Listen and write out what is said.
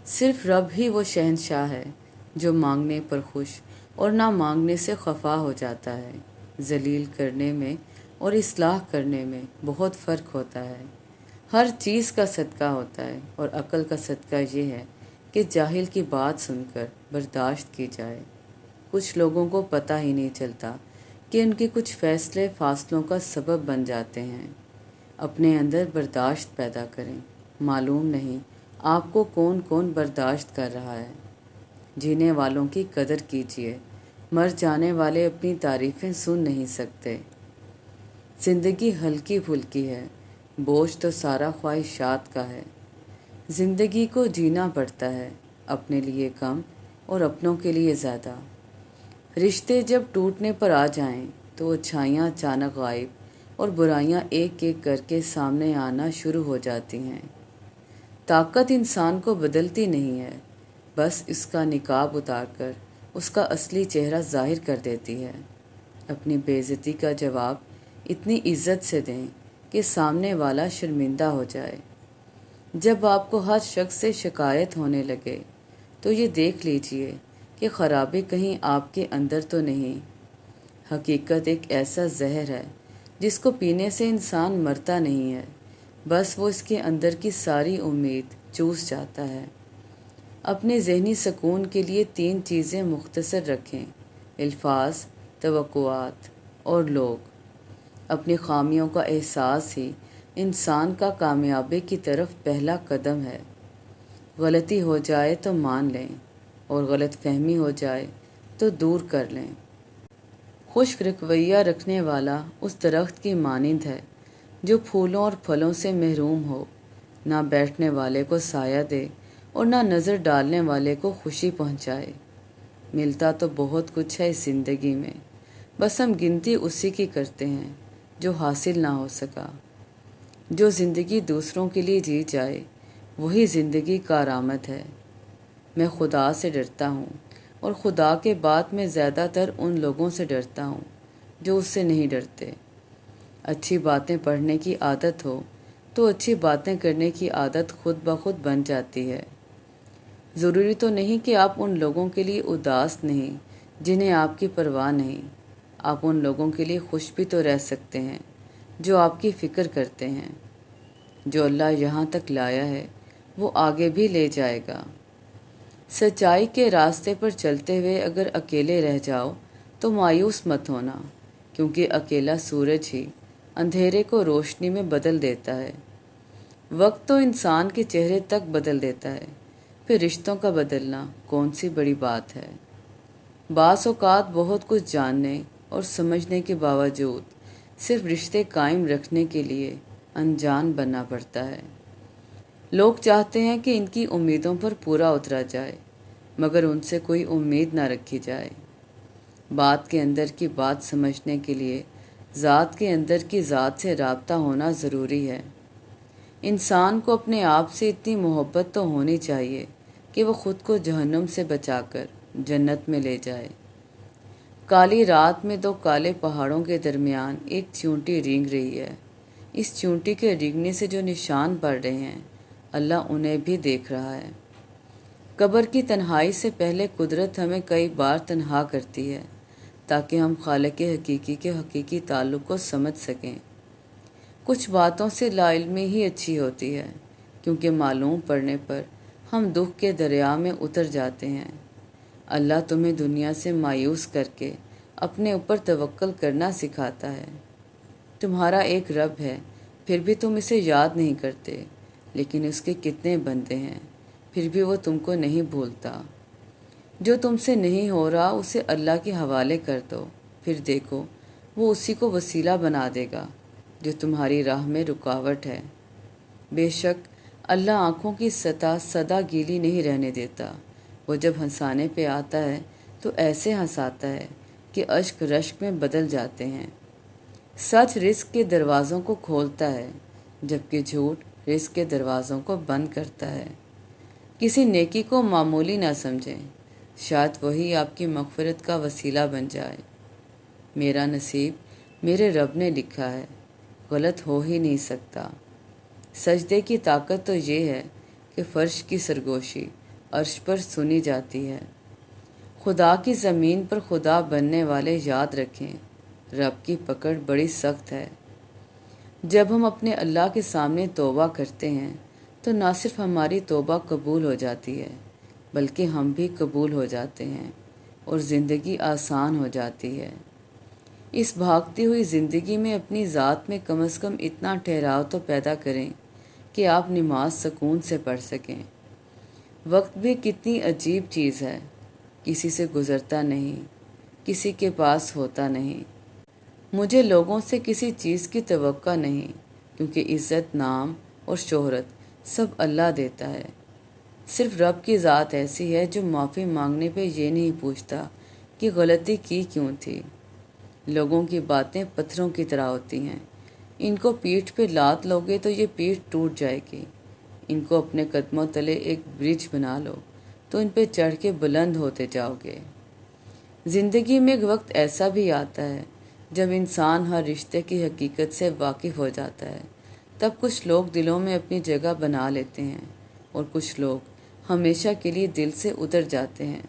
صرف رب ہی وہ شہنشاہ ہے جو مانگنے پر خوش اور نہ مانگنے سے خفا ہو جاتا ہے۔ ذلیل کرنے میں اور اصلاح کرنے میں بہت فرق ہوتا ہے۔ ہر چیز کا صدقہ ہوتا ہے اور عقل کا صدقہ یہ ہے کہ جاہل کی بات سن کر برداشت کی جائے۔ کچھ لوگوں کو پتہ ہی نہیں چلتا کہ ان کے کچھ فیصلے فاصلوں کا سبب بن جاتے ہیں۔ اپنے اندر برداشت پیدا کریں۔ معلوم نہیں آپ کو کون کون برداشت کر رہا ہے۔ جینے والوں کی قدر کیجیے، مر جانے والے اپنی تعریفیں سن نہیں سکتے۔ زندگی ہلکی پھلکی ہے، بوجھ تو سارا خواہشات کا ہے۔ زندگی کو جینا پڑتا ہے، اپنے لیے کم اور اپنوں کے لیے زیادہ۔ رشتے جب ٹوٹنے پر آ جائیں تو اچھائیاں اچانک غائب اور برائیاں ایک ایک کر کے سامنے آنا شروع ہو جاتی ہیں۔ طاقت انسان کو بدلتی نہیں ہے، بس اس کا نقاب اتار کر اس کا اصلی چہرہ ظاہر کر دیتی ہے۔ اپنی بے عزتی کا جواب اتنی عزت سے دیں کہ سامنے والا شرمندہ ہو جائے۔ جب آپ کو ہر شخص سے شکایت ہونے لگے تو یہ دیکھ لیجئے کہ خرابی کہیں آپ کے اندر تو نہیں۔ حقیقت ایک ایسا زہر ہے جس کو پینے سے انسان مرتا نہیں ہے، بس وہ اس کے اندر کی ساری امید چوس جاتا ہے۔ اپنے ذہنی سکون کے لیے 3 چیزیں مختصر رکھیں: الفاظ، توقعات اور لوگ۔ اپنی خامیوں کا احساس ہی انسان کا کامیابی کی طرف پہلا قدم ہے۔ غلطی ہو جائے تو مان لیں اور غلط فہمی ہو جائے تو دور کر لیں۔ خشک رویہ رکھنے والا اس درخت کی مانند ہے جو پھولوں اور پھلوں سے محروم ہو، نہ بیٹھنے والے کو سایہ دے اور نہ نظر ڈالنے والے کو خوشی پہنچائے۔ ملتا تو بہت کچھ ہے اس زندگی میں، بس ہم گنتی اسی کی کرتے ہیں جو حاصل نہ ہو سکا۔ جو زندگی دوسروں کے لیے جی جائے وہی زندگی کارآمد ہے۔ میں خدا سے ڈرتا ہوں اور خدا کے بعد میں زیادہ تر ان لوگوں سے ڈرتا ہوں جو اس سے نہیں ڈرتے۔ اچھی باتیں پڑھنے کی عادت ہو تو اچھی باتیں کرنے کی عادت خود بخود بن جاتی ہے۔ ضروری تو نہیں کہ آپ ان لوگوں کے لیے اداس نہیں جنہیں آپ کی پرواہ نہیں۔ آپ ان لوگوں کے لیے خوش بھی تو رہ سکتے ہیں جو آپ کی فکر کرتے ہیں۔ جو اللہ یہاں تک لایا ہے وہ آگے بھی لے جائے گا۔ سچائی کے راستے پر چلتے ہوئے اگر اکیلے رہ جاؤ تو مایوس مت ہونا، کیونکہ اکیلا سورج ہی اندھیرے کو روشنی میں بدل دیتا ہے۔ وقت تو انسان کے چہرے تک بدل دیتا ہے، پھر رشتوں کا بدلنا کون سی بڑی بات ہے۔ بعض اوقات بہت کچھ جاننے اور سمجھنے کے باوجود صرف رشتے قائم رکھنے کے لیے انجان بننا پڑتا ہے۔ لوگ چاہتے ہیں کہ ان کی امیدوں پر پورا اترا جائے، مگر ان سے کوئی امید نہ رکھی جائے۔ بات کے اندر کی بات سمجھنے کے لیے ذات کے اندر کی ذات سے رابطہ ہونا ضروری ہے۔ انسان کو اپنے آپ سے اتنی محبت تو ہونی چاہیے کہ وہ خود کو جہنم سے بچا کر جنت میں لے جائے۔ کالی رات میں 2 کالے پہاڑوں کے درمیان ایک چیونٹی رینگ رہی ہے۔ اس چیونٹی کے رینگنے سے جو نشان پڑ رہے ہیں اللہ انہیں بھی دیکھ رہا ہے۔ قبر کی تنہائی سے پہلے قدرت ہمیں کئی بار تنہا کرتی ہے تاکہ ہم خالق حقیقی کے حقیقی تعلق کو سمجھ سکیں۔ کچھ باتوں سے لا علمی ہی اچھی ہوتی ہے، کیونکہ معلوم پڑنے پر ہم دکھ کے دریا میں اتر جاتے ہیں۔ اللہ تمہیں دنیا سے مایوس کر کے اپنے اوپر توکل کرنا سکھاتا ہے۔ تمہارا ایک رب ہے، پھر بھی تم اسے یاد نہیں کرتے، لیکن اس کے کتنے بندے ہیں، پھر بھی وہ تم کو نہیں بھولتا۔ جو تم سے نہیں ہو رہا اسے اللہ کے حوالے کر دو، پھر دیکھو وہ اسی کو وسیلہ بنا دے گا جو تمہاری راہ میں رکاوٹ ہے۔ بے شک اللہ آنکھوں کی سطح سدا گیلی نہیں رہنے دیتا۔ وہ جب ہنسانے پہ آتا ہے تو ایسے ہنساتا ہے کہ اشک رشک میں بدل جاتے ہیں۔ سچ رزق کے دروازوں کو کھولتا ہے، جبکہ جھوٹ رزق کے دروازوں کو بند کرتا ہے۔ کسی نیکی کو معمولی نہ سمجھیں، شاید وہی آپ کی مغفرت کا وسیلہ بن جائے۔ میرا نصیب میرے رب نے لکھا ہے، غلط ہو ہی نہیں سکتا۔ سجدے کی طاقت تو یہ ہے کہ فرش کی سرگوشی عرش پر سنی جاتی ہے۔ خدا کی زمین پر خدا بننے والے یاد رکھیں، رب کی پکڑ بڑی سخت ہے۔ جب ہم اپنے اللہ کے سامنے توبہ کرتے ہیں تو نہ صرف ہماری توبہ قبول ہو جاتی ہے بلکہ ہم بھی قبول ہو جاتے ہیں اور زندگی آسان ہو جاتی ہے۔ اس بھاگتی ہوئی زندگی میں اپنی ذات میں کم از کم اتنا ٹھہراؤ تو پیدا کریں کہ آپ نماز سکون سے پڑھ سکیں۔ وقت بھی کتنی عجیب چیز ہے، کسی سے گزرتا نہیں، کسی کے پاس ہوتا نہیں۔ مجھے لوگوں سے کسی چیز کی توقع نہیں، کیونکہ عزت، نام اور شہرت سب اللہ دیتا ہے۔ صرف رب کی ذات ایسی ہے جو معافی مانگنے پہ یہ نہیں پوچھتا کہ غلطی کی کیوں تھی۔ لوگوں کی باتیں پتھروں کی طرح ہوتی ہیں، ان کو پیٹھ پہ لات لوگے تو یہ پیٹھ ٹوٹ جائے گی۔ ان کو اپنے قدموں تلے ایک برج بنا لو تو ان پہ چڑھ کے بلند ہوتے جاؤ گے۔ زندگی میں ایک وقت ایسا بھی آتا ہے جب انسان ہر رشتے کی حقیقت سے واقف ہو جاتا ہے۔ تب کچھ لوگ دلوں میں اپنی جگہ بنا لیتے ہیں اور کچھ لوگ ہمیشہ کے لیے دل سے اتر جاتے ہیں۔